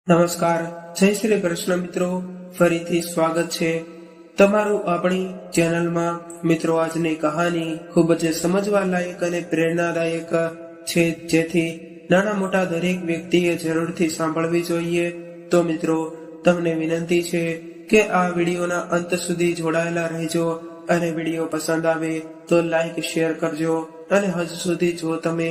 નમસ્કાર, જય શ્રી કૃષ્ણ મિત્રો. ફરીથી સ્વાગત છે તમારું આપણી ચેનલમાં. મિત્રો, આજની કહાની ખૂબ જ સમજવા લાયક અને પ્રેરણાદાયક છે, જેથી નાના મોટા દરેક વ્યક્તિએ જરૂરથી સાંભળવી જોઈએ. તો મિત્રો, તમને વિનંતી છે કે આ વિડીયોના અંત સુધી જોડાયેલા રહેજો અને વિડીયો પસંદ આવે તો લાઈક શેર કરજો. અને હજુ સુધી જો તમે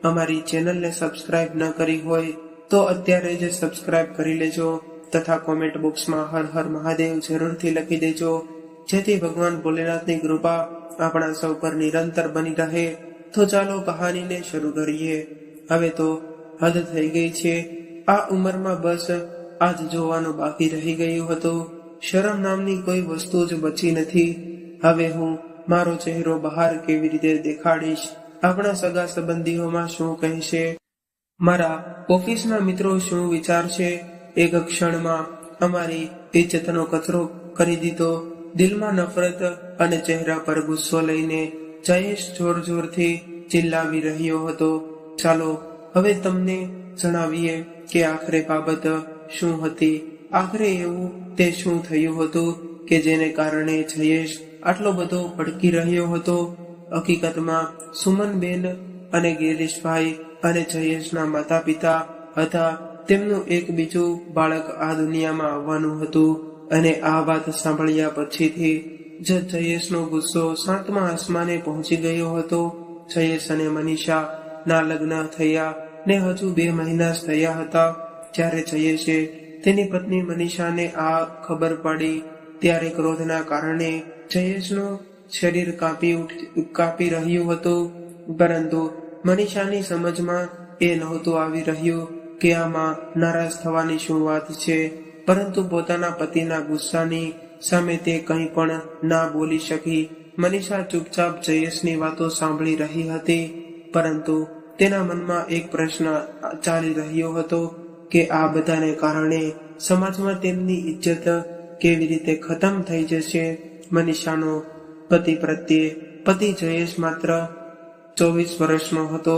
અમારી ચેનલને સબસ્ક્રાઇબ ન કરી હોય તો અત્યારે જ સબસ્ક્રાઇબ કરી લેજો તથા કોમેન્ટ બોક્સમાં હર હર મહાદેવ જરૂરથી લખી દેજો, જેથી ભગવાન ભોલેનાથની કૃપા આપણા સૌ પર નિરંતર બની રહે. તો ચાલો કહાનીને શરૂ કરીએ. હવે તો હદ થઈ ગઈ છે. આ ઉંમરમાં બસ આજ જોવાનું બાકી રહી ગયું હતું. શરમ નામની કોઈ વસ્તુ જ બચી નથી. હવે હું મારો ચહેરો બહાર કેવી રીતે દેખાડીશ? આપણા સગા સંબંધીઓમાં શું કહેશે? મારા ઓફિસના મિત્રો શું વિચારશે? એક ક્ષણમાં અમારી ઇજ્જતનો કચરો કરી દીધો. દિલમાં નફરત અને ચહેરા પર ગુસ્સો લઈને જયેશ જોર જોરથી ચિલ્લાવી રહ્યો હતો. ચાલો હવે તમને જણાવીએ કે આખરે બાબત શું હતી. આખરે એવું તે શું થયું હતું કે જેને કારણે જયેશ આટલો બધો ભડકી રહ્યો હતો? હકીકતમાં સુમનબેન અને ગિરીશભાઈ અને જયેશના માતા પિતા હતા. તેમનું એક બીજું બાળક આ દુનિયામાં આવવાનું હતું. અને આ વાત સાંભળ્યા પછીથી જ જયેશનો ગુસ્સો 7મા આસમાને પહોંચી ગયો હતો. જયેશ અને મનીષા ના લગ્ન થયા ને હજુ 2 મહિના જ થયા હતા. જ્યારે જયેશે તેની પત્ની મનીષાને આ ખબર પડી ત્યારે ક્રોધના કારણે જયેશનું શરીર કાપી રહ્યું હતું. પરંતુ મનીષાની સમજમાં એ નહોતું આવી રહ્યું કે આમાં નારાજ થવાની શું વાત છે. પરંતુ પોતાના પતિના ગુસ્સાની સામે તે કંઈ પણ ના બોલી શકી. મનીષા ચૂપચાપ જયેશની વાતો સાંભળી રહી હતી, પરંતુ તેના મનમાં એક પ્રશ્ન ચાલી રહ્યો હતો કે આ બધાને કારણે સમાજમાં તેમની ઇજ્જત કેવી રીતે ખતમ થઈ જશે. મનીષાનો પતિ જયેશ માત્ર 24 વર્ષનો હતો.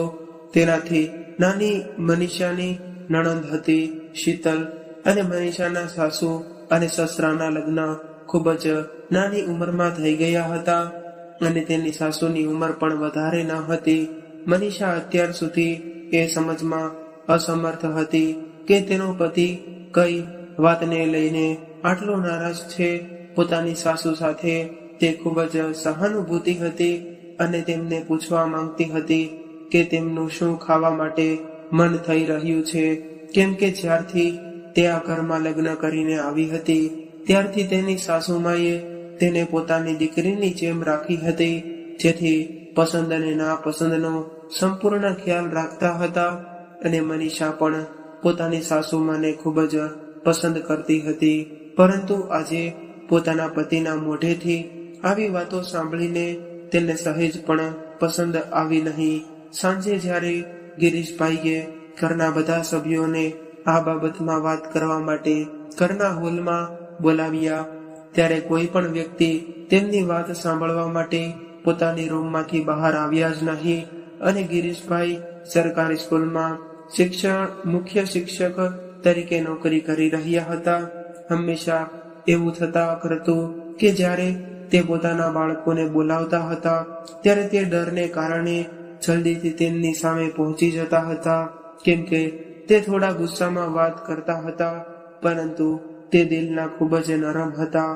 તેનાથી નાની મનીષાની નણંદ હતી શીતલ, અને મનીષાના સાસુ અને સસરાના લગ્ન ખૂબ જ નાની ઉંમરમાં થઈ ગયા હતા અને તેની સાસુની ઉંમર પણ વધારે ન હતી. મનીષા અત્યાર સુધી એ સમજમાં અસમર્થ હતી કે તેનો પતિ કઈ વાતને લઈને આટલો નારાજ છે. પોતાની સાસુ સાથે તે ખૂબ જ સહાનુભૂતિ હતી અને તેમને પૂછવા માંગતી હતી કે તેમનું શું ખાવા માટે મન થઈ રહ્યું છે, કેમ કે જ્યારથી તે આ ઘરમાં લગ્ન કરીને આવી હતી ત્યારથી તેની સાસુમાએ તેને પોતાની દીકરીની જેમ રાખી હતી, જેથી પસંદ અને નાપસંદનો સંપૂર્ણ ખ્યાલ રાખતા હતા. અને મનીષા પણ પોતાની સાસુમાને ખૂબ જ પસંદ કરતી હતી. પરંતુ આજે પોતાના પતિના મોઢેથી આવી વાતો સાંભળીને તેને સહેજ પણ પસંદ આવી નહીં. સાંજે જ્યારે ગિરીશભાઈએ ઘરના બધા સભ્યોને આ બાબતમાં વાત કરવા માટે ઘરના હોલમાં બોલાવ્યા, ત્યારે કોઈ પણ વ્યક્તિ તેમની વાત સાંભળવા માટે પોતાની રૂમમાંથી બહાર આવ્યા જ નહીં. અને ગિરીશભાઈ સરકારી સ્કૂલમાં મુખ્ય શિક્ષક તરીકે નોકરી કરી રહ્યા હતા. હંમેશા એવું થતા કરતું કે જ્યારે તે પોતાના બાળકોને બોલાવતા હતા ત્યારે તે ડરને કારણે જલ્દીથી તેમની સામે પહોંચી જતા હતા, કેમ કે તે થોડા ગુસ્સામાં વાત કરતા હતા, પરંતુ તે દિલના ખૂબ જ નરમ હતા.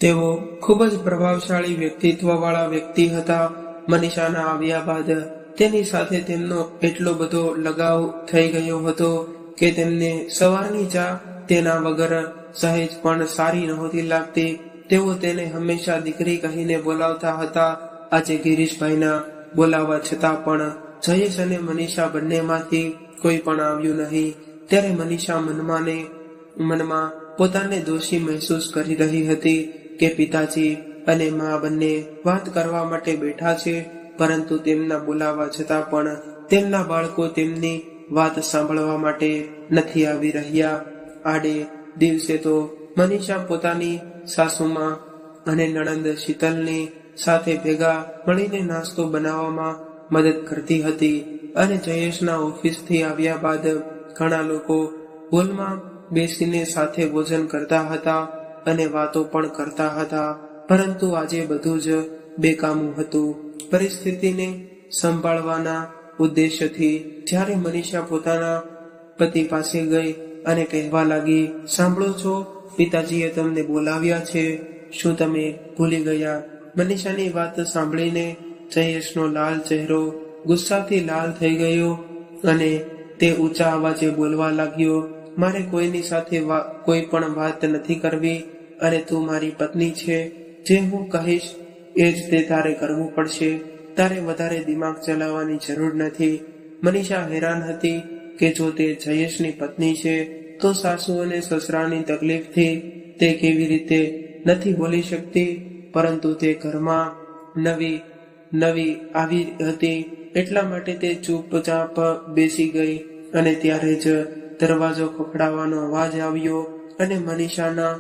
તેઓ ખૂબ જ પ્રભાવશાળી વ્યક્તિત્વવાળા વ્યક્તિ હતા. મનીષાના આવ્યા બાદ તેની સાથે તેમનો એટલો બધો લગાવ થઈ ગયો હતો કે તેમને સવારની ચા તેના વગર સહેજ પણ સારી નહોતી લાગતી. તેઓ તેને હંમેશા દીકરી કહીને બોલાવતા હતા. આજે ગિરીશભાઈના બોલાવવા છતાં પણ જયેશ અને મનીષા બંનેમાંથી કોઈ પણ આવ્યું નહીં. ત્યારે મનીષા મનમાં પોતાને દોષી મહેસૂસ કરી રહી હતી કે પિતાજી અને મા બંને વાત કરવા માટે બેઠા છે, પરંતુ તેમના બોલાવવા છતાં પણ તેમના બાળકો તેમની વાત સાંભળવા માટે નથી આવી રહ્યા. આડે દિવસે તો મનીષા પોતાની સાસુમાં અને નણંદ શીતલની સાથે ભેગા મળીને નાસ્તો બનાવવામાં મદદ કરતી હતી. અને જયેશના ઓફિસથી આવ્યા બાદ ઘણા લોકો હોલમાં બેસીને સાથે ભોજન કરતા હતા અને વાતો પણ કરતા હતા, પરંતુ આજે બધું જ બેકામું હતું. પરિસ્થિતિને સંભાળવાના ઉદ્દેશ્યથી જ્યારે મનીષા પોતાના પતિ પાસે ગઈ અને કહેવા લાગી, સાંભળો છો, પિતાજીએ તમને બોલાવ્યા છે, શું તમે ભૂલી ગયા? મનીષાની વાત સાંભળીને જયેશનો લાલ ચહેરો ગુસ્સાથી લાલ થઈ ગયો અને તે ઊંચા અવાજે બોલવા લાગ્યો, મારે કોઈની સાથે કોઈ પણ વાત નથી કરવી અને તું મારી પત્ની છે. જે હું કહીશ એ જ તે તારે કરવું પડશે. તારે વધારે દિમાગ ચલાવવાની જરૂર નથી. મનીષા હેરાન હતી કે જો તે જયેશની પત્ની છે તો સાસુ અને સસરાની તકલીફથી તે કેવી રીતે નથી બોલી શકતી, પરંતુ તે ઘરમાં નવી આવી હતી એટલા માટે તે ચૂપચાપ બેસી ગઈ અને ત્યારે જ દરવાજો ખખડાવવાનો અવાજ આવ્યો અને મનીષાના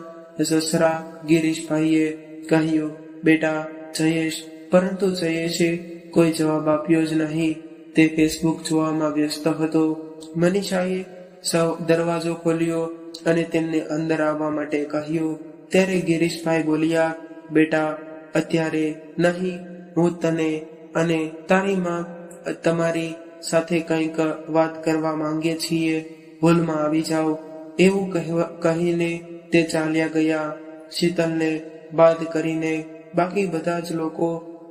સસરા ગિરીશભાઈએ કહ્યું, બેટા જયેશ. પરંતુ જયેશે કોઈ જવાબ આપ્યો જ નહીં. તે ફેસબુક જોવામાં વ્યસ્ત હતો. મનીષાએ દરવાજો ખોલ્યો અને તેમને અંદર આવવા માટે કહ્યું. ત્યારે ગિરીશભાઈ બોલ્યા, બેટા અત્યારે નહીં, હું તને અને તારી માં તમારી સાથે કંઈક વાત કરવા માંગીએ છીએ, હોલમાં આવી જાઓ. એવું કહીને તે ચાલ્યા ગયા. શીતલને બાદ કરીને બાકી બધા જ લોકો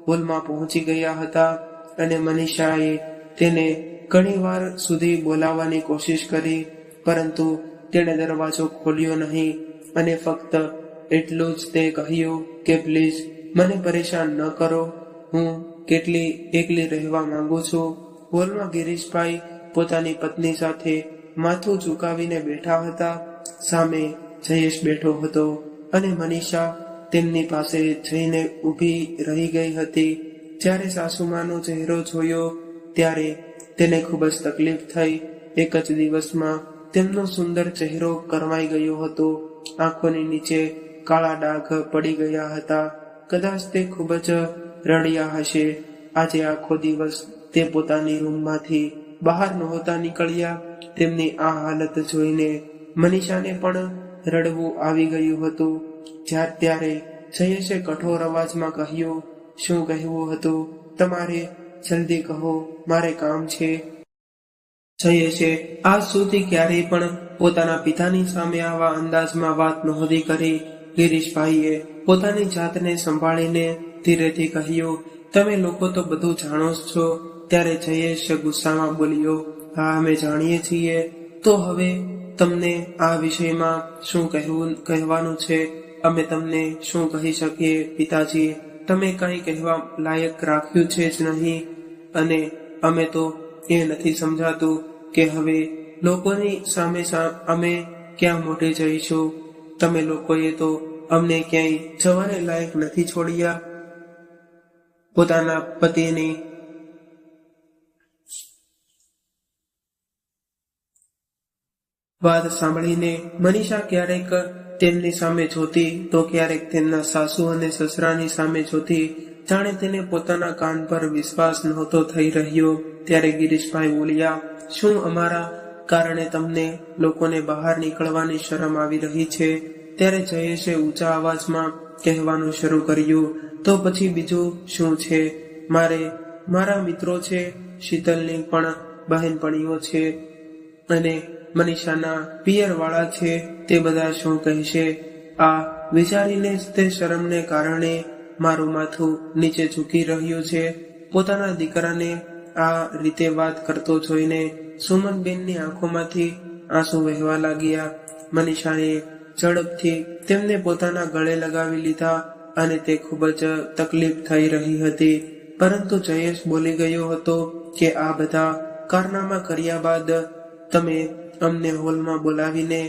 હોલમાં પહોંચી ગયા હતા અને મનીષાએ તેને ઘણી વાર સુધી બોલાવવાની કોશિશ કરી, પરંતુ તેણે દરવાજો ખોલ્યો નહીં અને ફક્ત એટલું જ તે કહ્યું કે પ્લીઝ મને પરેશાન ન કરો, હું કેટલી એકલી રહેવા માંગુ છું. હોલમાં ગિરીશભાઈ પોતાની પત્ની સાથે માથું ઝુકાવીને બેઠા હતા. સામે જયેશ બેઠો હતો અને મનીષા તેમની પાસે જઈને ઊભી રહી ગઈ હતી. જ્યારે સાસુમાનો ચહેરો જોયો ત્યારે તેને ખૂબ જ તકલીફ થઈ. એક જ દિવસમાં તેમનો સુંદર ચહેરો કરમાઈ ગયો હતો. આંખોની નીચે કાળા ડાઘ પડી ગયા હતા. કદાચ તે ખૂબ જ રડ્યા હશે. આજે આખો દિવસ તે પોતાની રૂમમાંથી બહાર નહોતા નીકળ્યા. તેમની આ હાલત જોઈને મનીષાને પણ રડવું આવી ગયું હતું. ત્યારે જયેશે કઠોર અવાજમાં કહ્યું, શું કહેવું હતું તમારે? જલ્દી કહો, મારે કામ છે. જયેશે આજ સુધી ક્યારેય પણ પોતાના પિતાની સામે આવા અંદાજમાં વાત નહોતી કરી. ગિરીશભાઈએ પોતાની જાતને સંભાળીને ધીરેથી કહ્યું, તમે લોકો તો બધું જાણો જ છો. ત્યારે જયેશ ગુસ્સામાં બોલ્યો, હા અમે જાણીએ છીએ. તો હવે તમને આ વિષયમાં શું કહેવાનું છે? અમે તમને શું કહી શકીએ પિતાજી? તમે કંઈ કહેવા લાયક રાખ્યું છે જ નહીં અને અમે તો એ નથી સમજાતું કે હવે લોકોની સામે અમે ક્યાં મોટે જઈશું. તમે લોકોએ તો અમને ક્યાંય જવાને લાયક નથી છોડ્યા. પોતાના પતિની વાત સાંભળીને મનીષા ક્યારેક તેમની સામે જોતી તો ક્યારેક તેમના સાસુ અને સસરાની સામે જોતી. જાણે તેને પોતાના કાન પર વિશ્વાસ નહોતો થઈ રહ્યો. ત્યારે ગિરીશભાઈ બોલ્યા, શું અમારા કારણે તમને લોકોને બહાર નીકળવાની શરમ આવી રહી છે? ત્યારે જયેશે ઊંચા અવાજમાં કહેવાનું શરૂ કર્યું, તો પછી બીજું શું છે? મારા મિત્રો છે, શીતલની પણ બહેનપણીઓ છે અને મનીષાના પિયરવાળા છે. તે બધા શું કહેશે? આ વિચારીને તે શરમને કારણે મારું માથું નીચે ઝૂકી રહ્યું છે. પોતાના દીકરાને આ રીતે વાત કરતો જોઈને સુમનબેનની આંખોમાંથી આંસુ વહેવા લાગ્યા. મનીષાએ ઝડપથી તેમને પોતાના ગળે લગાવી લીધા અને તે ખૂબ જ તકલીફ થઈ રહી હતી. પરંતુ જયેશ બોલી ગયો હતો કે આ બધા કારનામા કર્યા બાદ તમે અમને હોલમાં બોલાવીને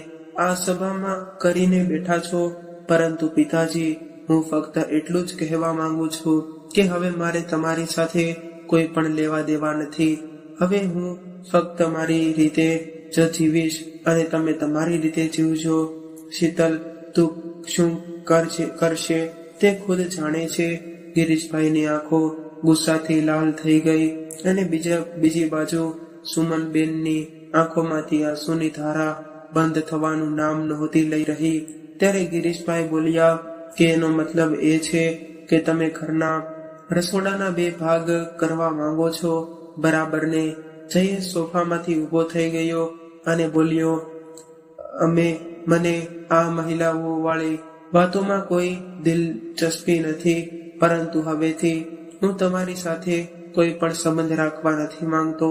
આ સભામાં કરીને બેઠા છો. પરંતુ પિતાજી, હું ફક્ત એટલું જ કહેવા માંગુ છું કે હવે મારે તમારી સાથે કોઈ પણ લેવા દેવા નથી. હવે હું ફક્ત મારી રીતે જ જીવીશ અને તમે તમારી રીતે જીવજો. શીતલ, તું શું કરશે તે ખુદ જાણે છે. ગિરીશભાઈની આંખો ગુસ્સાથી લાલ થઈ ગઈ અને બીજી બાજુ સુમનબેનની આંખોમાંથી આંસુની ધારા બંધ થવાનું નામ નહોતી લઈ રહી. ત્યારે ગિરીશભાઈ બોલ્યા કે એનો મતલબ એ છે કે તમે ઘરના રસોડાના 2 ભાગ કરવા માંગો છો, બરાબર ને? જયેશ સોફામાંથી ઊભો થઈ ગયો અને બોલ્યો, મને આ મહિલાઓ વાળી વાતોમાં કોઈ દિલચસ્પી નથી, પરંતુ હવેથી હું તમારી સાથે કોઈ પણ સંબંધ રાખવા નથી માંગતો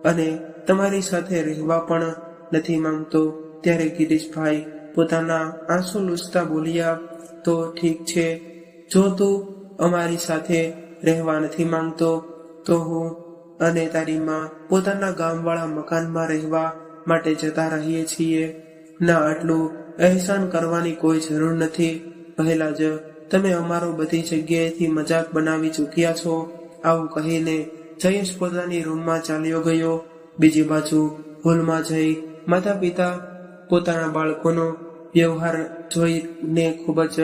અને તમારી સાથે રહેવા પણ નથી માંગતો. ત્યારે ગિરીશભાઈ પોતાના આંસુ લૂછતા બોલ્યા, તો ઠીક છે, જો તું અમારી સાથે રહેવા નથી માંગતો તો હું અને તારી માં પોતાના ગામવાળા મકાનમાં રહેવા માટે જતા રહીએ છીએ. ના, આટલું અહેસાન કરવાની કોઈ જરૂર નથી. પહેલા જ તમે અમારો બધી જગ્યાએથી મજાક બનાવી ચૂક્યા છો. આવું કહીને જયેશ પોતાની રૂમમાં ચાલ્યો ગયો. બીજી બાજુ હોલમાં જઈ માતા પિતા પોતાના બાળકોનો વ્યવહાર જોઈને ખૂબ જ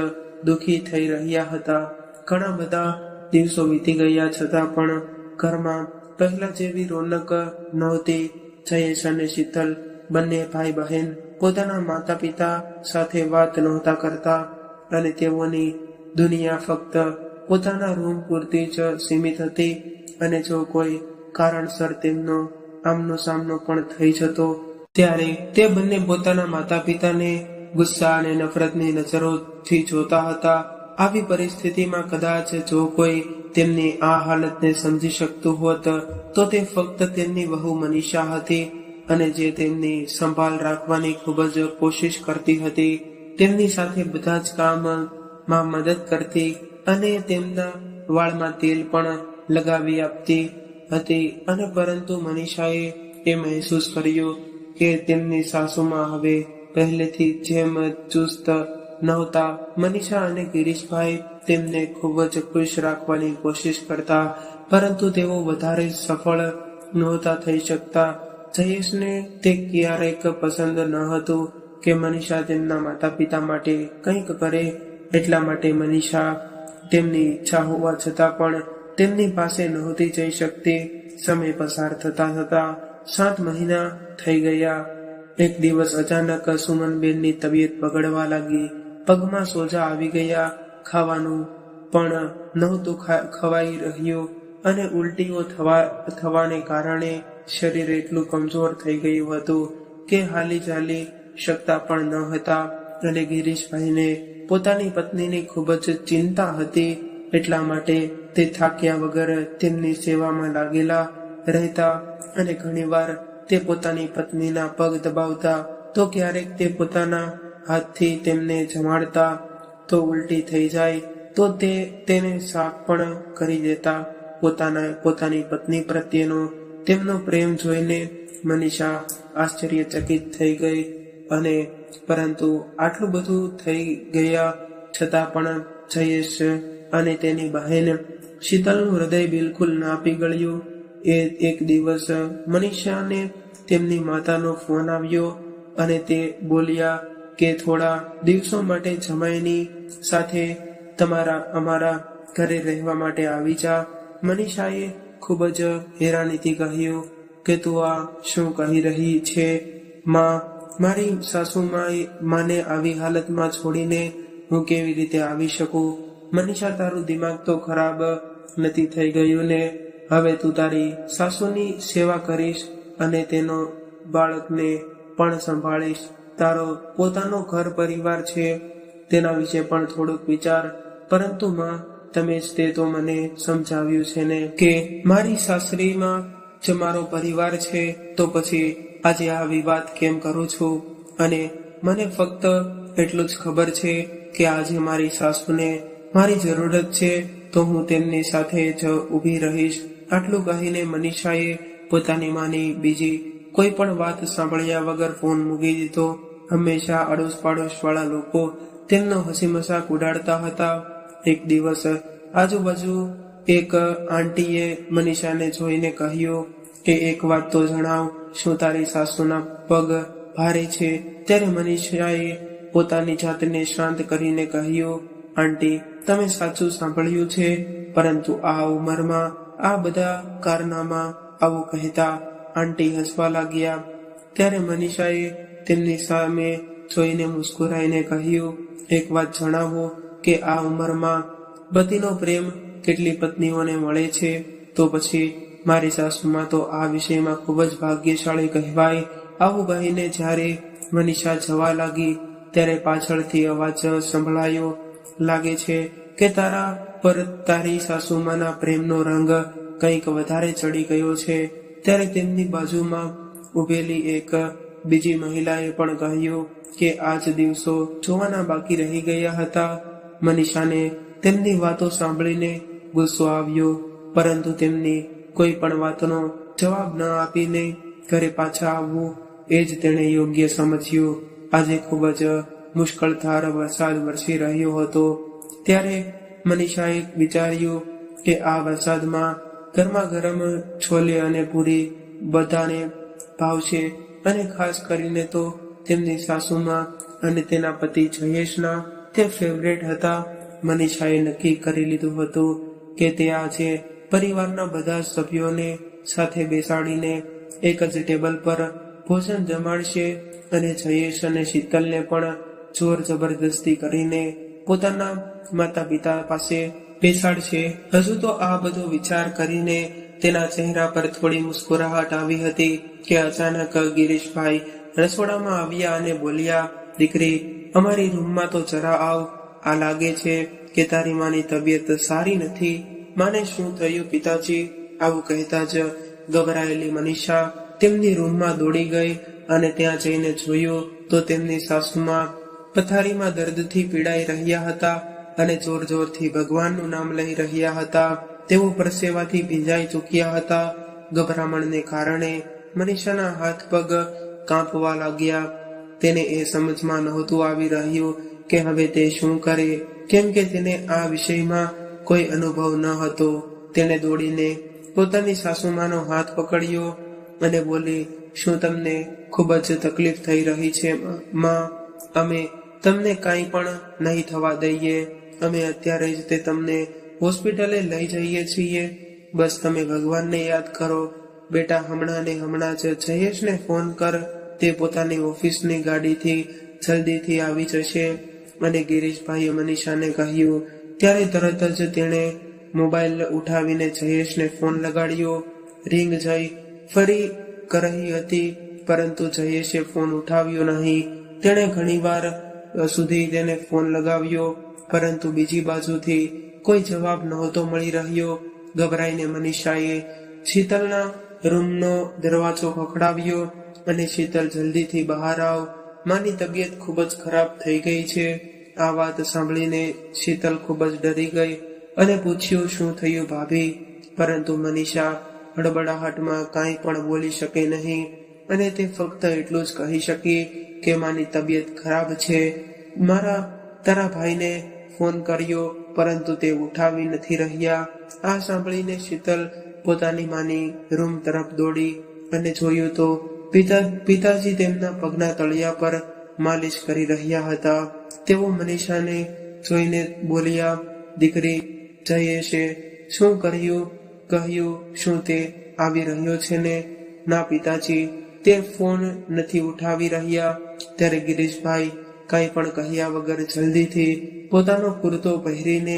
દુઃખી થઈ રહ્યા હતા. ઘણા બધા દિવસો વીતી ગયા છતાં પણ ઘરમાં પહેલા જેવી રોનક નહોતી. જયેશ અને શીતલ બંને ભાઈ બહેન પોતાના માતા પિતા સાથે વાત નહોતા કરતા અને તેઓની દુનિયા ફક્ત પોતાના રૂમ પૂરતી જ સીમિત હતી. અને જો કોઈ કારણસર તેમનો આમનો સામનો પણ થઈ જતો ત્યારે તે બંને પોતાના માતા પિતાને ગુસ્સા અને નફરતની નજરોથી જોતા હતા. આવી પરિસ્થિતિમાં કદાચ જો કોઈ તેમની આ હાલતને સમજી શકતું હોત તો તે ફક્ત તેમની વહુ મનીષા હતી, અને જે તેમની સંભાળ રાખવાની ખૂબ જ કોશિશ કરતી હતી, તેમની સાથે બધા જ કામમાં મદદ કરતી અને તેમના વાળમાં તેલ પણ લગાવી આપતી હતી. અને પરંતુ મનીષાએ એ મહેસૂસ કર્યું કે તેમની સાસુમાં હવે પહેલેથી જેમ ચુસ્ત નહોતા. મનીષા અને ગિરીશભાઈ તેમને ખૂબ જ ખુશ રાખવાની કોશિશ કરતા, પરંતુ તેઓ વધારે સફળ નહોતા થઈ શકતા. જયેશને તે ક્યારેક પસંદ ન હતું કે મનીષા તેમના માતા પિતા માટે કંઈક કરે. એટલા માટે મનીષા તેમની ઈચ્છા હોવા છતાં પણ તેમની પાસે નહોતી જઈ શકતી. સમય પસાર થતા થતા 7 મહિના થઈ ગયા. એક દિવસ અચાનક સુમનબેનની તબિયત બગડવા લાગી. પગમાં સોજા આવી ગયા. ખાવાનું પણ નહોતું ખવાઈ રહ્યું અને ઉલટીઓ થવાને કારણે શરીર એટલું કમજોર થઈ ગયું હતું કે હાલી ચાલી શકતા પણ ન હતા. અને ગિરીશભાઈને પોતાની પત્નીની ખૂબ જ ચિંતા હતી. એટલા માટે તે થાક્યા વગર તેમની સેવામાં લાગેલા રહેતા અને ઘણીવાર તે પોતાની પત્નીના પગ દબાવતા તો ક્યારેક તે પોતાના હાથથી તેમને જમાડતા. તો ઉલટી થઈ જાય તો તેને સાફ પણ કરી દેતા. પોતાની પત્ની પ્રત્યેનો તેમનો પ્રેમ જોઈને મનીષા આશ્ચર્યચકિત થઈ ગઈ. અને પરંતુ આટલું બધું થઈ ગયા છતાં પણ જયેશ અને તેની બહેન શીતલનું હૃદય બિલકુલ ના પીગળ્યું. એક દિવસ મનીષાને તેમની માતાનો ફોન આવ્યો અને તે બોલ્યા કે થોડા દિવસો માટે જમાઈની સાથે અમારા ઘરે રહેવા માટે આવી જા. મનીષાએ ખૂબ જ હેરાનીથી કહ્યું કે તું આ શું કહી રહી છે માં? મારી સાસુમાને આવી હાલતમાં છોડીને હું કેવી રીતે આવી શકું? મનીષા, તારું દિમાગ તો ખરાબ નથી થઈ ગયું ને? હવે તું તારી સાસુની સેવા કરીશ અને તેનો બાળકને પણ સંભાળીશ. તારો પોતાનો ઘર પરિવાર છે, તેના વિશે પણ થોડુંક વિચાર. પરંતુ માં, તમે જ તે તો મને સમજાવ્યું છે ને કે મારી સાસરીમાં જ મારો પરિવાર છે, તો પછી આજે આવી વાત કેમ કરું છું? અને મને ફક્ત એટલું જ ખબર છે કે આજે મારી સાસુને મારી જરૂરત છે તો હું તેમની સાથે જ ઊભી રહીશ. આટલું કહીને મનીષાએ પોતાની માની બીજી કોઈ પણ વાત સાંભળ્યા વગર ફોન મૂકી દીધો. હંમેશા અડોશ પાડોશ વાળા લોકો તેમનો હસી મજાક ઉડાડતા હતા. એક દિવસ આજુબાજુ એક આંટીએ મનીષાને જોઈને કહ્યું કે એક વાત તો જણાવ, શું તારી સાસુના પગ ભારે છે? ત્યારે મનીષાએ પોતાની જાતને શાંત કરીને કહ્યું, આંટી, તમે સાચું સાંભળ્યું છે, પરંતુ આ ઉંમરમાં આ બધા કારનામાં આવું કહેતા. આંટી હસવા લાગ્યા. ત્યારે મનીષાએ તેમની સામે જોઈને મુસ્કુરાઈને કહ્યું, એક વાત જણાવો કે આ ઉંમરમાં પતિનો પ્રેમ કેટલી પત્નીઓને મળે છે, તો પછી મારી સાસુમાં તો આ વિષયમાં ખૂબ જ ભાગ્યશાળી કહેવાય. આવું કહીને જ્યારે મનીષા જવા લાગી ત્યારે પાછળથી અવાજ સંભળાયો, લાગે છે કે તારા પર તારી સાસુમાના પ્રેમનો રંગ કંઈક વધારે ચડી ગયો છે. ત્યારે તેમની બાજુમાં ઉભેલી એક બીજી મહિલાએ પણ કહ્યું કે આજ દિવસો જોવાના બાકી રહી ગયા હતા. મનીષાને તેમની વાતો સાંભળીને ગુસ્સો આવ્યો, પરંતુ તેમની કોઈ પણ વાતનો જવાબ ન આપીને ઘરે પાછા આવવું એ જ તેણે યોગ્ય સમજ્યું. આજે ખૂબ જ મુશ્કેલધાર વરસાદ વરસી રહ્યો હતો. ત્યારે મનીષાએ વિચાર્યું કે આ વરસાદમાં ગરમા ગરમ છોલે અને પૂરી બધાને ભાવશે, અને ખાસ કરીને તો તેમની સાસુમાં અને તેના પતિ જયેશના તે ફેવરેટ હતા. મનીષાએ નક્કી કરી લીધું હતું કે તે આજે પરિવારના બધા સભ્યોને સાથે બેસાડીને એક જ ટેબલ પર ભોજન જમાડશે અને જયેશ અને શીતલને પણ જોર જબરદસ્તી કરીને પોતાના માતા પિતા પાસે બેસાડશે. હજુ તો આ બધો વિચાર કરીને તેના ચહેરા પર થોડી મુસ્કુરાહટ આવી હતી કે અચાનક ગિરીશભાઈ રસોડામાં આવ્યા અને બોલ્યા, દીકરી, અમારી રૂમમાં તો જરા આવ. આ લાગે છે કે તારી માની તબિયત સારી નથી. માને શું થયું પિતાજી? આવું કહેતા જ ગભરાયેલી મનીષા તેમની રૂમમાં દોડી ગઈ અને ત્યાં જઈને જોયું તો તેમની સાસુમાં પથારીમાં દર્દથી પીડાઈ રહ્યા હતા અને જોર જોરથી ભગવાનનું નામ લઈ રહ્યા હતા. તેઓ પરસેવાથી ભીંજાઈ ચૂક્યા હતા. ગભરામણને કારણે મનીષાના હાથ પગ કાંપવા લાગ્યા. તેને એ સમજમાં નહોતું આવી રહ્યું કે હવે તે શું કરે, કેમ કે તેને આ વિષયમાં કોઈ અનુભવ ન હતો. તેણે દોડીને પોતાની સાસુમાનો હાથ પકડ્યો અને બોલી, શું તમને ખૂબ જ તકલીફ થઈ રહી છે માં? અમે તમને કાંઈ પણ નહીં થવા દઈએ. અમે અત્યારે જ તે તમને હોસ્પિટલે લઈ જઈએ છીએ. બસ તમે ભગવાનને યાદ કરો. બેટા, હમણાં ને હમણાં જ જયેશને ફોન કર. તે પોતાની ઓફિસની ગાડીથી જલ્દીથી આવી જશે. અને ગિરીશભાઈએ મનીષાને કહ્યું. ત્યારે તરત જ તેણે મોબાઈલ ઉઠાવીને જયેશને ફોન લગાડ્યો. રિંગ જઈ ફરી કરી હતી, પરંતુ જયેશે ફોન ઉઠાવ્યો નહીં. તેણે ઘણીવાર સુધી તેને ફોન લગાવ્યો, પરંતુ બીજી બાજુથી કોઈ જવાબ નહોતો મળી રહ્યો. ગભરાઈને મનીષાએ શીતલના રૂમનો દરવાજો ખખડાવ્યો અને શીતલ, જલ્દીથી બહાર આવ. માની તબિયત ખૂબ જ ખરાબ થઈ ગઈ છે. આ વાત સાંભળીને શીતલ ખૂબ જ ડરી ગઈ અને પૂછ્યું, શું થયું ભાભી? પરંતુ મનીષા હડબડાહટમાં કાંઈ પણ બોલી શકે નહીં અને તે ફક્ત એટલું જ કહી શકી કે માની તબિયત ખરાબ છે. તારા ભાઈને ફોન કર્યો, પરંતુ તે ઉઠાવી નથી રહ્યા. આ સાંભળીને શીતલ પોતાની માની રૂમ તરફ દોડી અને જોયું તો પિતાજી તેમના પગના તળિયા પર માલિશ કરી રહ્યા હતા. તેઓ મનીષાને જોઈને બોલ્યા, દીકરી, જયેશે શું કર્યું? કહ્યું, શું તે આવી રહ્યો છે ને? ના પિતાજી, તે ફોન નથી ઉઠાવી રહ્યા. ત્યારે ગિરીશભાઈ કંઈ પણ કહ્યા વગર જલ્દીથી પોતાનો કુર્તો પહેરીને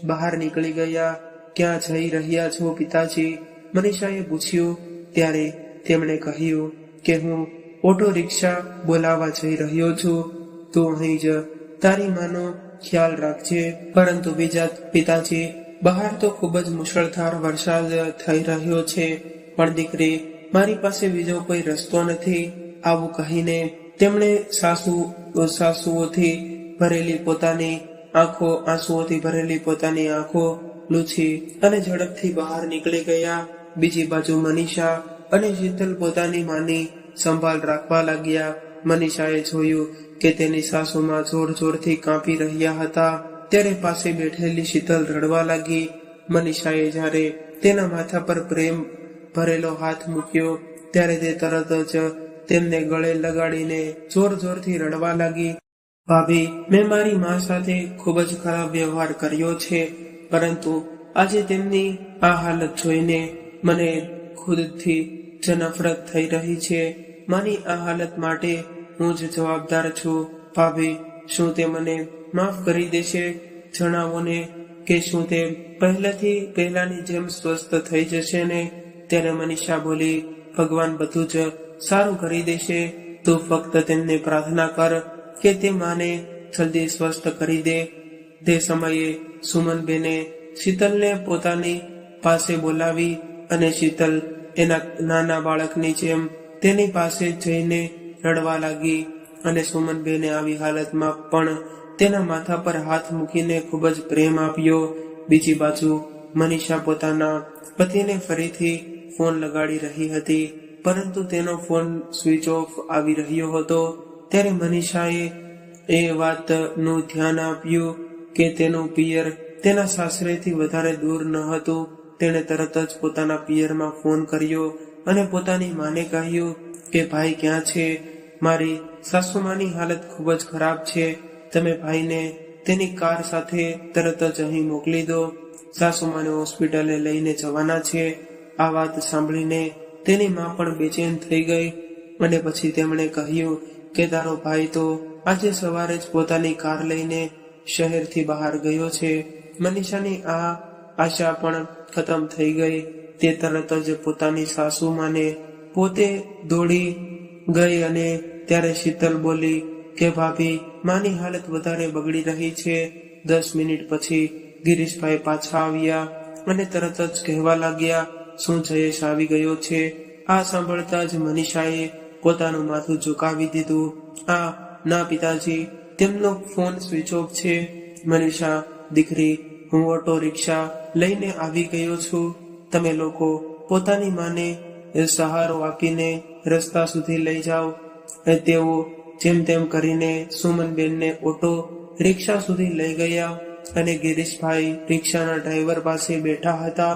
બહાર નીકળી ગયા. ક્યાં જઈ રહ્યા છો પિતાજી? મનીષાએ પૂછ્યું. ત્યારે તેમણે કહ્યું કે હું ઓટો રિક્ષા બોલાવવા જઈ રહ્યો છું. તું અહીં જ તારી માનો ખ્યાલ રાખજે. પરંતુ બીજા પિતાજી, બહાર તો ખૂબ જ મુશળધાર વરસાદ થઈ રહ્યો છે, પણ દીકરી, મારી પાસે બીજો કોઈ રસ્તો નથી. આવું કહીને તેમણે આંસુઓથી ભરેલી પોતાની આંખો લૂછી અને ઝડપથી બહાર નીકળી ગયા. બીજી બાજુ મનીષા અને શીતલ પોતાની માની સંભાળ રાખવા લાગ્યા. મનીષાએ જોયું કે તેની સાસુમાં જોર જોરથી કાંપી રહ્યા હતા. ત્યારે પાસે બેઠેલી શીતલ રડવા લાગી. મનીષાએ જ્યારે તેના માથા પર પ્રેમ ભરેલો હાથ મૂક્યો ત્યારે તે તરત જ તેમને ગળે લગાડીને જોર જોરથી રડવા લાગી. ભાભી, મેં મારી મા સાથે ખૂબ જ ખરાબ વ્યવહાર કર્યો છે, પરંતુ આજે તેમની આ હાલત જોઈને મને ખુદથી જ નફરત થઈ રહી છે. માની આ હાલત માટે હું જ જવાબદાર છું. ભાભી, શું તે મને માફ કરી દેશે? જણાવો ને કે શું તે પહેલાની જેમ સ્વસ્થ થઈ જશે ને? ત્યારે મનીષા બોલી, ભગવાન બધું જ સારું કરી દેશે. તું ફક્ત તેમને પ્રાર્થના કર કે તે માને જલ્દી સ્વસ્થ કરી દે. તે સમયે સુમનબેને શીતલને પોતાની પાસે બોલાવી અને શીતલ એના નાના બાળકની જેમ તેની પાસે જઈને રડવા લાગી અને સુમનબેને આવી હાલતમાં પણ તેના માથા પર હાથ મૂકીને ખૂબ જ પ્રેમ આપ્યો. બીજી બાજુ મનીષા પોતાના પતિને ફરીથી ફોન લગાડી રહી હતી, પરંતુ તેનો ફોન સ્વિચ ઓફ આવી રહ્યો હતો. ત્યારે મનીષાએ એ વાતનું ધ્યાન આપ્યું કે તેનું પિયર તેના સાસરેથી વધારે દૂર ન હતું. તેણે તરત જ પોતાના પિયરમાં ફોન કર્યો અને પોતાની માને કહ્યું કે ભાઈ ક્યાં છે? મારી સાસુમાની હાલત ખૂબ જ ખરાબ છે. તમે ભાઈને તેની કાર સાથે તરત જ અહીં મોકલી દો. સાસુમાને હોસ્પિટલે લઈને જવાના છે. આ વાત સાંભળીને તેની માં પણ બેચેન થઈ ગઈ અને પછી તેમણે કહ્યું કે તારો ભાઈ તો આજે સવારે જ પોતાની કાર લઈને શહેરથી બહાર ગયો છે. મનીષાની આ આશા પણ ખતમ થઈ ગઈ. તે તરત જ પોતાની સાસુમાને પોતે દોડી ગઈ અને ત્યારે શીતલ બોલી કે ભાભી, માની હાલત વધારે બગડી રહી છે. 10 મિનિટ પછી ગિરીશભાઈ પાછા આવ્યા અને તરત જ કહેવા લાગ્યા, શું જયેશ આવી ગયો છે? આ સાંભળતા જ મનીષાએ પોતાનું માથું ઝુકાવી દીધું. ના પિતાજી, તેમનો ફોન સ્વિચ ઓફ છે. મનીષા, દીકરી, હું ઓટો રિક્ષા લઈને આવી ગયો છું. તમે લોકો પોતાની માને સહારો આપીને રસ્તા સુધી લઈ જાઓ. તેઓ જેમ તેમ કરીને સુમનબેનને ઓટો રિક્ષા સુધી લઈ ગયા અને ગિરીશભાઈ રિક્ષાના ડ્રાઈવર પાસે બેઠા હતા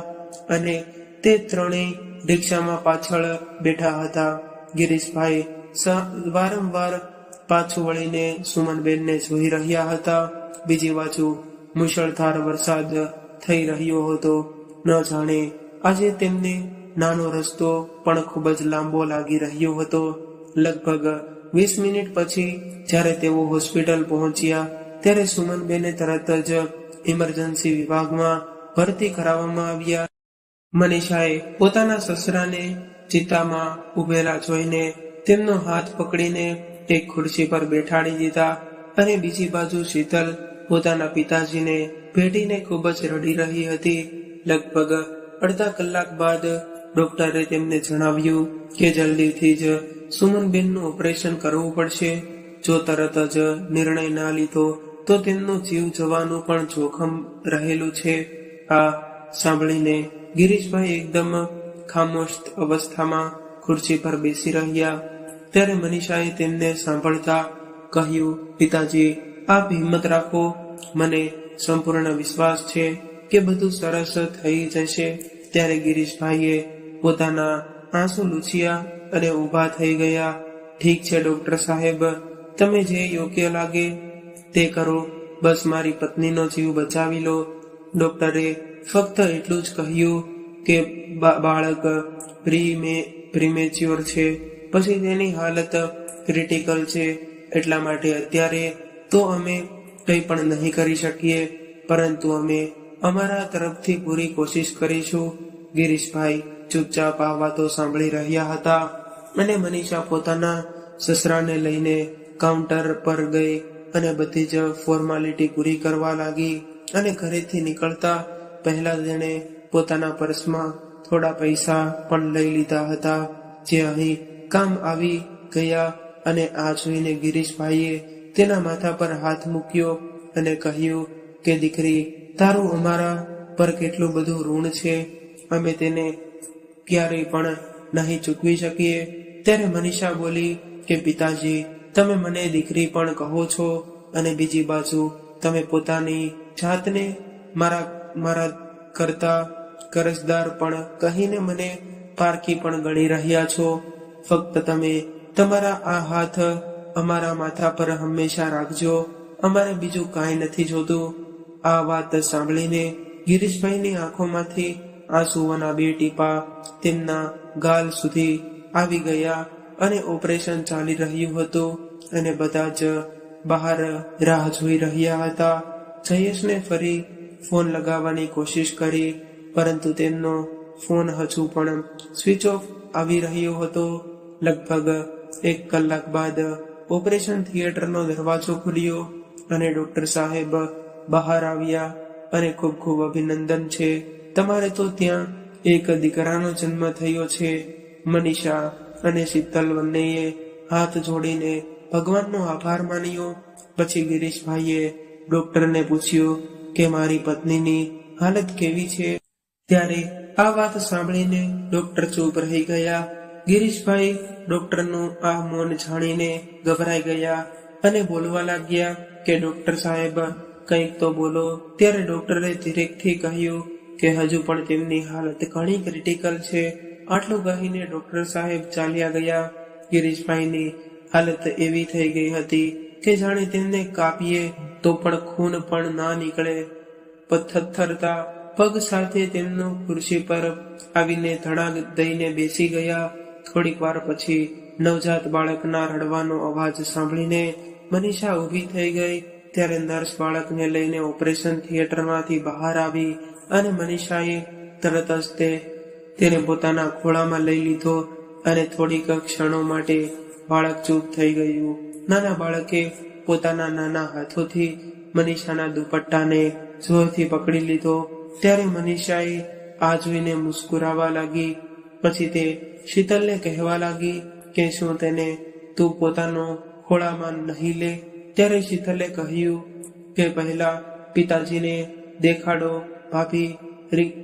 અને તે ત્રણેય રિક્ષામાં પાછળ બેઠા હતા. ગિરીશભાઈ વારંવાર પાછું વળીને સુમનબેનને જોઈ રહ્યા હતા. બીજી બાજુ મુશળધાર વરસાદ થઈ રહ્યો હતો. ન જાણે આજે તેમને નાનો રસ્તો પણ ખૂબ જ લાંબો લાગી રહ્યો હતો. લગભગ 20 મિનિટ પછી જ્યારે તેઓ હોસ્પિટલ પહોંચ્યા ત્યારે સુમનબેને તરત જ ઇમરજન્સી વિભાગમાં ભરતી કરાવવામાં આવ્યા. મનીષાએ પોતાના સસરાને ચિતામાં ઉભેલા જોઈને તેમનો હાથ પકડીને એક ખુરશી પર બેઠાડી દીધા અને બીજી બાજુ શીતલ પોતાના પિતાજીને ભેટીને ખૂબ જ રડી રહી હતી. લગભગ અડધા કલાક બાદ ડોક્ટરે તેમને જણાવ્યું કે જલ્દીથી જ સુમનબેનનું ઓપરેશન કરવું પડશે. જો તરત જ નિર્ણય ના લીધો તો તેમનો જીવ જવાનું પણ જોખમ રહેલું છે. આ સાંભળીને ગિરીશભાઈ એકદમ ખામોશ અવસ્થામાં ખુરશી પર બેસી રહ્યા. ત્યારે મનીષાએ તેમને સાંભળતા કહ્યું, પિતાજી, આપ હિંમત રાખો. મને સંપૂર્ણ વિશ્વાસ છે કે બધું સરસ થઈ જશે. ત્યારે ગિરીશભાઈએ પોતાના આંસુ લૂછ્યા અને ઊભા થઈ ગયા. ઠીક છે ડોક્ટર સાહેબ, તમે જે યોગ્ય લાગે તે કરો. બસ મારી પત્નીનો જીવ બચાવી લો. ડોક્ટરે ફક્ત એટલું જ કહ્યું કે બાળક પ્રીમેચ્યોર છે, પછી તેની હાલત ક્રિટિકલ છે. એટલા માટે અત્યારે તો અમે કંઈ પણ નહીં કરી શકીએ, પરંતુ અમે અમારા તરફથી પૂરી કોશિશ કરીશું. ગિરીશભાઈ ચૂપચાપ આ વાતો સાંભળી રહ્યા હતા અને મનીષા પોતાના સસરાને લઈને કાઉન્ટર પર ગઈ અને બધી જ ફોર્માલિટી પૂરી કરવા લાગી. અને ઘરેથી નીકળતા પહેલા તેણે પોતાના પર્સમાં થોડા પૈસા પણ લઈ લીધા હતા, જે અહીં કામ આવી ગયા. અને આ જોઈને ગિરીશભાઈએ તેના માથા પર હાથ મૂક્યો અને કહ્યું કે દીકરી, તારું અમારા પર કેટલું બધું ઋણ છે. અમે તેને ક્યારેય પણ નહીં ચૂકવી શકીએ. ત્યારે મનીષા બોલી કે પિતાજી, તમે મને દીકરી પણ કહો છો અને બીજી બાજુ તમે પોતાની જાતને મારા કરતા કરજદાર પણ કહીને મને પારકી પણ ગણી રહ્યા છો. ફક્ત તમે તમારા આ હાથ અમારા માથા પર હંમેશા રાખજો. અમારે બીજું કાંઈ નથી જોતું. આ વાત સાંભળીને ગિરીશભાઈની આંખોમાંથી આંસુઓના 2 ટીપા તેમના ગાલ સુધી આવી ગયા અને ઓપરેશન ચાલી રહ્યું હતું. અને બધા જ બહાર રાહ જોઈ રહ્યા હતા. જયેશને ફરી ફોન લગાવવાની કોશિશ કરી, પરંતુ તેમનો ફોન હજુ પણ સ્વિચ ઓફ આવી રહ્યો હતો. લગભગ 1 કલાક બાદ ઓપરેશન થિયેટરનો દરવાજો ખુલ્યો અને ડોક્ટર સાહેબ બહાર આવ્યા. અને ખૂબ ખૂબ અભિનંદન છે, તમારે તો ત્યાં એક દીકરાનો જન્મ થયો છે. મનીષા અને શીતલ બંનેએ હાથ જોડીને ભગવાનનો આભાર માન્યો. પછી ગિરીશભાઈએ ડોક્ટરને પૂછ્યું કે મારી પત્નીની હાલત કેવી છે. ત્યારે આ વાત સાંભળીને ડોક્ટર ચૂપ રહી ગયા. ગિરીશભાઈ ડોક્ટરનું આ મૌન જાણીને ગભરાઈ ગયા અને બોલવા લાગ્યા કે ડોક્ટર સાહેબ કંઈક તો બોલો. ત્યારે ડોક્ટરે ધીરેકથી કહ્યું કે હજુ પણ તેમની હાલત ઘણી ક્રિટિકલ છે. આટલું કહીને ડોક્ટર સાહેબ ચાલ્યા ગયા. ગિરીશભાઈની હાલત એવી થઈ ગઈ હતી કે જાણે તેમને કાપીએ તો પણ ખૂન પણ ના નીકળે. થરથરતા પગ સાથે તેમનો ખુરશી પર આવીને ધડાક દઈને બેસી ગયા. થોડીક વાર પછી નવજાત બાળકના રડવાનો અવાજ સાંભળીને મનીષા ઊભી થઈ ગઈ. ત્યારે નર્સ બાળકને લઈને ઓપરેશન થિયેટરમાંથી બહાર આવી અને મનીષાએ તરત જ તેને પોતાના ખોળામાં લઈ લીધો અને થોડીક ક્ષણો માટે બાળક ચૂપ થઈ ગયું. નાના બાળકે પોતાના નાના હાથોથી મનીષાના દુપટ્ટાને જોરથી પકડી લીધો. ત્યારે મનીષાએ આ જોઈને મુસ્કુરાવા લાગી. પછી તે શીતલને કહેવા લાગી કે શું તેને તું પોતાનો ખોળામાં નહીં લે. ત્યારે શીતલે કહ્યું કે પહેલા પિતાજીને દેખાડો. ભાભી.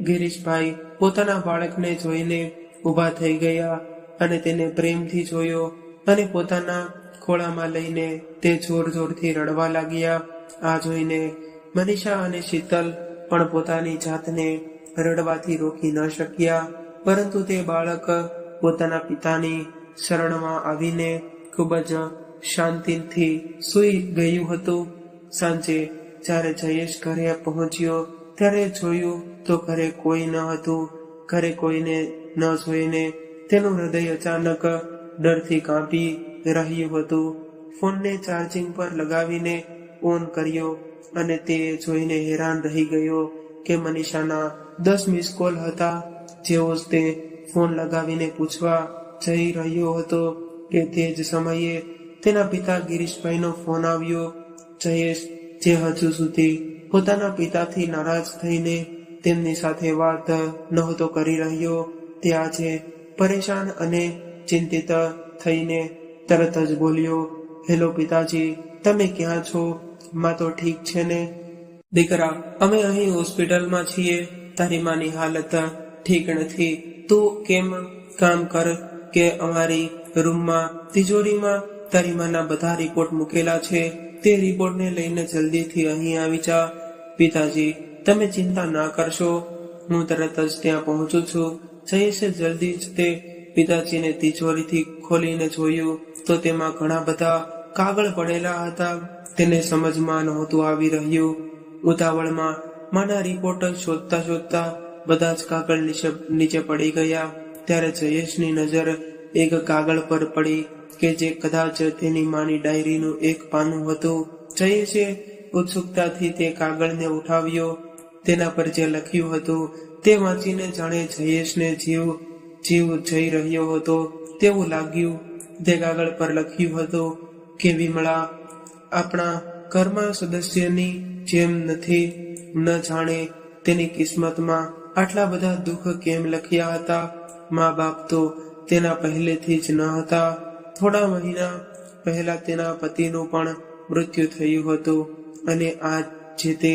ગિરીશભાઈ પોતાના બાળકને જોઈને ઊભા થઈ ગયા અને તેને પ્રેમથી જોયો અને પોતાના ખોળામાં લઈને તે જોર જોરથી રડવા લાગ્યા. આ જોઈને મનીષા અને શીતલ પણ પોતાની જાતને રડવાથી રોકી ન શક્યા, પરંતુ તે બાળક પોતાના પિતાની શરણમાં આવીને ખૂબ જ શાંતિથી સૂઈ ગયું હતું. સાંજે જ્યારે જયેશ ઘરે પહોંચ્યો ત્યારે જોયું તો ઘરે કોઈ ન હતું. ઘરે કોઈને ન જોઈને તેનું હૃદય અચાનક ડરથી કાંપી રહ્યું હતું. ફોનને ચાર્જિંગ પર લગાવીને ઓન કર્યો અને તે જોઈને હેરાન રહી ગયો કે મનીષાના 10 મિસ કોલ હતા. જેવો જ તે ફોન લગાવીને પૂછવા જઈ રહ્યો હતો કે તે જ સમયે તેના પિતા ગિરીશભાઈનો ફોન આવ્યો. જયેશ, જે હજુ સુધી પોતાના પિતાથી નારાજ થઈને તેમની સાથે વાત નહોતો કરી રહ્યો, તે આજે પરેશાન અને ચિંતિત થઈને તરત જ બોલ્યો, હેલો પિતાજી, તમે ક્યાં છો? માં તો ઠીક છે ને? દીકરા, અમે અહીં હોસ્પિટલમાં છીએ. તારી માની હાલત ઠીક નથી. તું કેમ કામ કર કે અમારી રૂમમાં તિજોરીમાં તારી માના બધા રિપોર્ટ મૂકેલા છે. તે રિપોર્ટને લઈને જલ્દીથી અહીં આવી જા. પિતાજી, તમે ચિંતા ના કરશો, હું તરત જ ત્યાં પહોંચું છું. જયેશે જલ્દી જ તે પિતાજીને તિજોરીથી ખોલીને જોયું તો તેમાં ઘણા બધા કાગળ પડેલા હતા. તેને સમજમાં નહોતું આવી રહ્યું. ઉતાવળમાં માના રિપોર્ટ શોધતા શોધતા બધા જ કાગળ નીચે પડી ગયા. ત્યારે જયેશની નજર એક કાગળ પર પડી કે જે કદાચ તેની માની ડાયરીનું એક પાનું હતું. જયેશે ઉત્સુકતાથી તે કાગળને ઉઠાવ્યો. તેના પર જે લખ્યું હતું તે વાંચીને જાણે જયેશને જીવ જઈ રહ્યો હતો તેવું લાગ્યું. તે કાગળ પર લખ્યું હતું કે વિમળા આપણા ઘરમાં સદસ્યની જેમ નથી. ન જાણે તેની કિસ્મતમાં આટલા બધા દુઃખ કેમ લખ્યા હતા. મા બાપ તો તેના પહેલેથી જ ન હતા. થોડા મહિના પહેલા તેના પતિનું પણ મૃત્યુ થયું હતું અને આ જે તે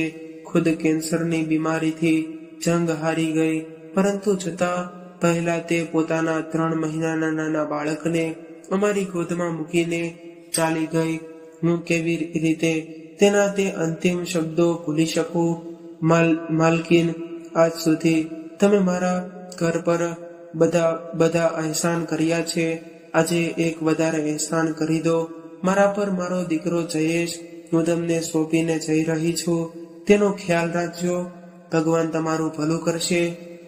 ખુદ કેન્સરની બીમારીથી જંગ હારી ગઈ. પરંતુ છતાં પહેલા તે પોતાના 3 મહિનાના નાના બાળકને અમારી ગોદમાં મૂકીને ચાલી ગઈ. હું કેવી રીતે તેના તે અંતિમ શબ્દો ભૂલી શકું? માલકીન, આજ સુધી તમે મારા ઘર પર બધા અહેસાન કર્યા છે. આજે એક વધારે અહેસાન કરી દો. મારા પર મારો દીકરો જયેશ હું તમને સોંપીને જઈ રહી છું. તેનો ખ્યાલ રાખજો. ભગવાન તમારું ભલું કરશે.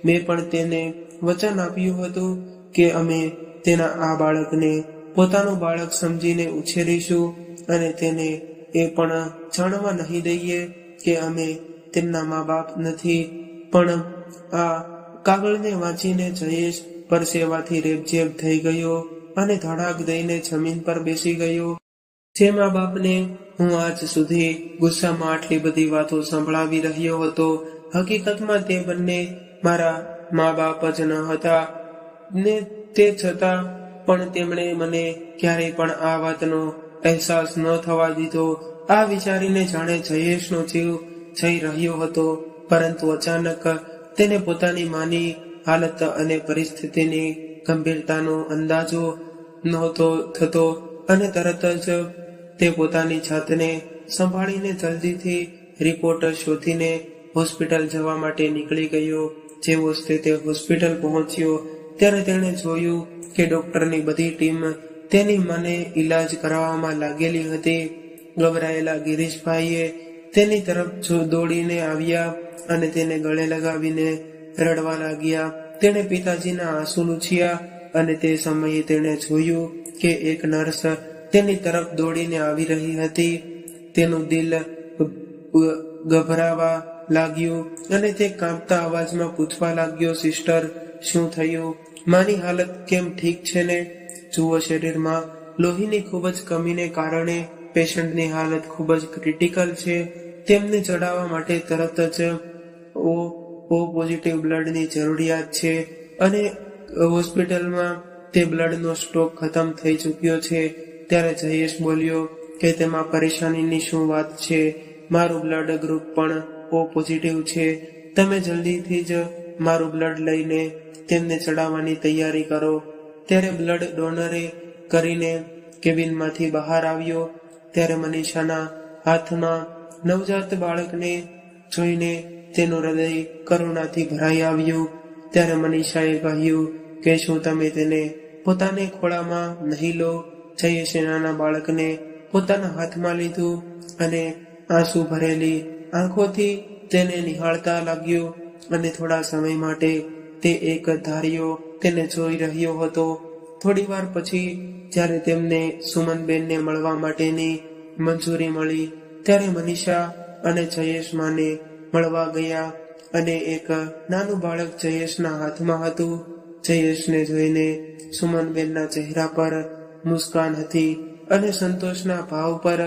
મેં પણ તેને વચન આપ્યું હતું કે અમે તેના આ બાળકને પોતાનું બાળક સમજીને ઉછેરીશું અને તેને એ પણ જાણવા નહીં દઈએ કે અમે તેમના મા બાપ નથી. પણ આ કાગળને વાંચીને જયેશ પરસેવાથી રેબઝેબ થઈ ગયો અને ધડાક દઈને જમીન પર બેસી ગયો. જે મા બાપને હું આજ સુધી ગુસ્સામાં આટલી બધી વાતો સંભળાવી રહ્યો હતો, હકીકતમાં તે બંને મારા મા બાપ જ ન હતા ને તે છતાં પણ તેમણે મને ક્યારેય પણ આ વાતનો અહેસાસ ન થવા દીધો. આ વિચારીને જાણે જયેશનો જીવ જઈ રહ્યો હતો, પરંતુ અચાનક તેને પોતાની માની હાલત અને પરિસ્થિતિની ગંભીરતાનો અંદાજો નહોતો થતો અને તરત જ તે પોતાની જાતને સંભાળીને જલ્દીથી રિપોર્ટ શોધીને હોસ્પિટલ જવા માટે નીકળી ગયો. જેવો તે હોસ્પિટલ પહોંચ્યો ત્યારે તેણે જોયું કે ડોક્ટરની બધી ટીમ તેની માને ઈલાજ કરાવવામાં લાગેલી હતી. ગભરાયેલા ગિરીશભાઈએ તેની તરફ દોડીને આવ્યા અને તેને ગળે લગાવીને રડવા લાગ્યા. તેણે પિતાજીના આંસુ લૂછ્યા અને તે સમયે તેણે જોયું કે એક નર્સ તેની તરફ દોડીને આવી રહી હતી. તેનું દિલ ગભરાવા લાગ્યું અને તે કાંપતા અવાજમાં પૂછવા લાગ્યો, સિસ્ટર, શું થયું? માની હાલત કેમ ઠીક છે ને? જુઓ, શરીરમાં લોહીની ખૂબ જ કમીને કારણે પેશન્ટની હાલત ખૂબ જ ક્રિટિકલ છે. તેમને ચડાવવા માટે તરત જ ઓ પોઝિટિવ બ્લડની જરૂરિયાત છે અને હોસ્પિટલમાં તે બ્લડનો સ્ટોક ખતમ થઈ ચૂક્યો છે. ત્યારે જયેશ બોલ્યો કે તેમાં પરેશાનીની શું વાત છે? મારું બ્લડ ગ્રુપ પણ ઓ પોઝિટિવ છે. તમે જલ્દીથી જ મારું બ્લડ લઈને તેમને ચડાવવાની તૈયારી કરો. ત્યારે બ્લડ ડોનરે કરીને કેબિનમાંથી બહાર આવ્યો ત્યારે મનીષાના હાથમાં નવજાત બાળકને જોઈને તેનું હૃદય કરુણાથી ભરાઈ આવ્યું. ત્યારે મનીષાએ કહ્યું કે શું તમે તેને પોતાને ખોળામાં નહીં લો? જયેશે નાના બાળકને પોતાના હાથમાં લીધું અને આંસુ ભરેલી આંખોથી તેને નિહાળતા લાગ્યો અને થોડા સમય માટે તે એક ધાર્યો તેને જોઈ રહ્યો હતો. થોડી વાર પછી જ્યારે તેમને સુમનબેનને મળવા માટેની મંજૂરી મળી ત્યારે મનીષા અને જયેશ માને મળવા ગયા અને એક નાનું બાળક જયેશના હાથમાં હતું. જયેશને જોઈને સુમનબેનના ચહેરા પર મુસ્કાન હતી અને સંતોષના ભાવ પર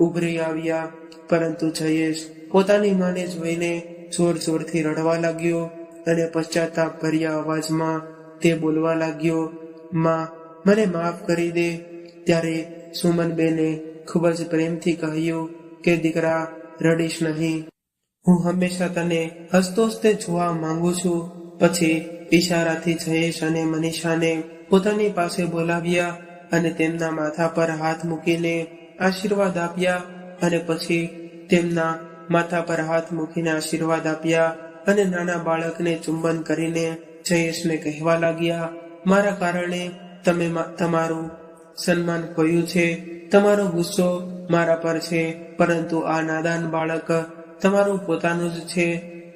ઉભરી આવ્યા. પરંતુ જયેશ પોતાની માને જોઈને જોર જોરથી રડવા લાગ્યો અને પશ્ચાતાપ ભર્યા અવાજમાં તે બોલવા લાગ્યો, માં, મને માફ કરી દે. ત્યારે સુમનબેને ખૂબ જ પ્રેમથી કહ્યું કે દીકરા, રડીશ નહીં. હું હંમેશા તને હસતો હસતે જોવા માંગુ છું. પછી ઈશારાથી જયેશ અને મનીષાને પોતાની પાસે બોલાવ્યા અને તેમના માથા પર હાથ મૂકીને આશીર્વાદ આપ્યા અને પછી તેમના માથા પર હાથ મૂકીને આશીર્વાદ આપ્યા અને નાના બાળકને ચુંબન કરીને જયેશને કહેવા લાગ્યા, મારા કારણે તમે તમારું સન્માન ખોયું છે. તમારો ગુસ્સો મારા પર છે, પરંતુ આ નાદાન બાળક તમારું પોતાનું જ છે.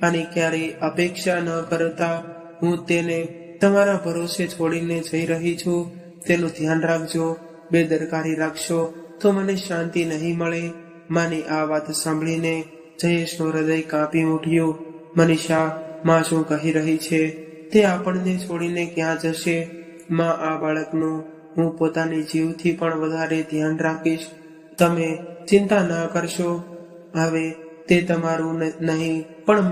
આની ક્યારેય અપેક્ષા ન કરતા હું તેને તમારા ભરોસે છોડીને જઈ રહી છું. તેનું ધ્યાન રાખજો. બેદરકારી રાખશો તો મને શાંતિ નહીં મળે. માની આ વાત સાંભળીને જયેશનું હૃદય કાપી ઉઠ્યું. મનીષા, માં શું કહી રહી છે? તે આપણને છોડીને ક્યાં જશે? માં, આ બાળકનું હું પોતાની જીવથી પણ વધારે ધ્યાન રાખીશ. તમે ચિંતા ના કરશો. હવે તે તમારું નહીં પણ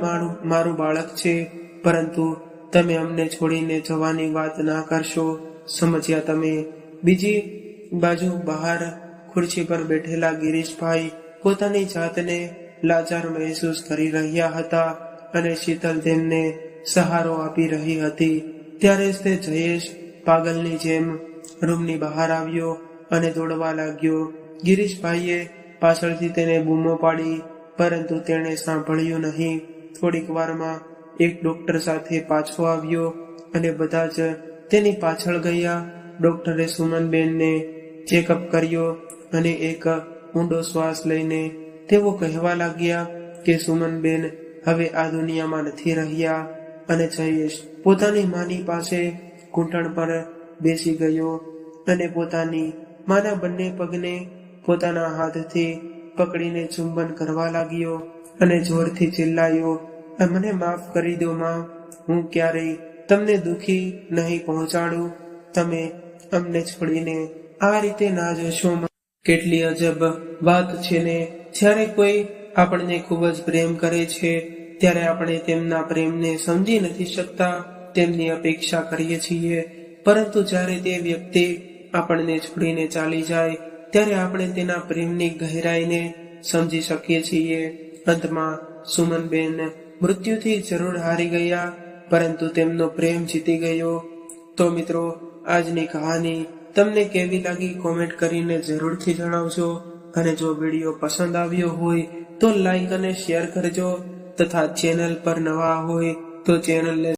મારું બાળક છે. પરંતુ તમે અમને છોડીને જવાની વાત ના કરશો, સમજ્યા તમે? બીજી બાજુ બહાર ખુરશી પર બેઠેલા ગિરીશભાઈ પોતાની જાતને લાચાર મહેસૂસ કરી રહ્યા હતા અને શીતલ તેમને સહારો આપી રહી હતી. ત્યારે જ તે જયેશ પાગલની જેમ રૂમની બહાર આવ્યો અને દોડવા લાગ્યો. ગિરીશભાઈએ પાછળથી તેને બૂમો પાડી, પરંતુ તેણે સાંભળ્યું નહીં. થોડીક વારમાં એક ડોક્ટર સાથે પાછો આવ્યો અને બધા જ તેની પાછળ ગયા. ડોક્ટરે સુમનબેનને ચેકઅપ કર્યો અને એક ઊંડો શ્વાસ લઈને તેઓ કહેવા લાગ્યા કે સુમનબેન હવે આ દુનિયામાં નથી રહ્યા. અને જયેશ પોતાની માની પાસે ઘૂંટણ પર બેસી ગયો અને પોતાની માના બંને પગને પોતાના હાથથી પકડીને ચુંબન કરવા લાગ્યો અને જોરથી ચિલ્લાયો, મને માફ કરી દો માં, હું ક્યારેય તમને દુખી નહીં પહોંચાડું, તમે અમને છોડીને આ રીતે ના જશો. કેટલી અજબ વાત છે ને, જ્યારે કોઈ આપણને ખૂબ જ પ્રેમ કરે છે ત્યારે આપણે તેમના પ્રેમને સમજી નથી શકતા, તેમની અપેક્ષા કરીએ છીએ, પરંતુ જ્યારે તે વ્યક્તિ આપણને છોડીને ચાલી જાય ત્યારે આપણે તેના પ્રેમની ગહેરાઈને સમજી શકીએ છીએ. અંતમાં સુમનબેન મૃત્યુથી જરૂર હારી ગયા, પરંતુ તેમનો પ્રેમ જીતી ગયો. તો મિત્રો, આજની કહાની તમને કેવી લાગી કોમેન્ટ કરીને જરૂરથી જણાવજો. અને જો વિડીયો પસંદ આવ્યો હોય તો લાઈક અને શેર કરજો, તથા ચેનલ પર નવા હોય તો ચેનલને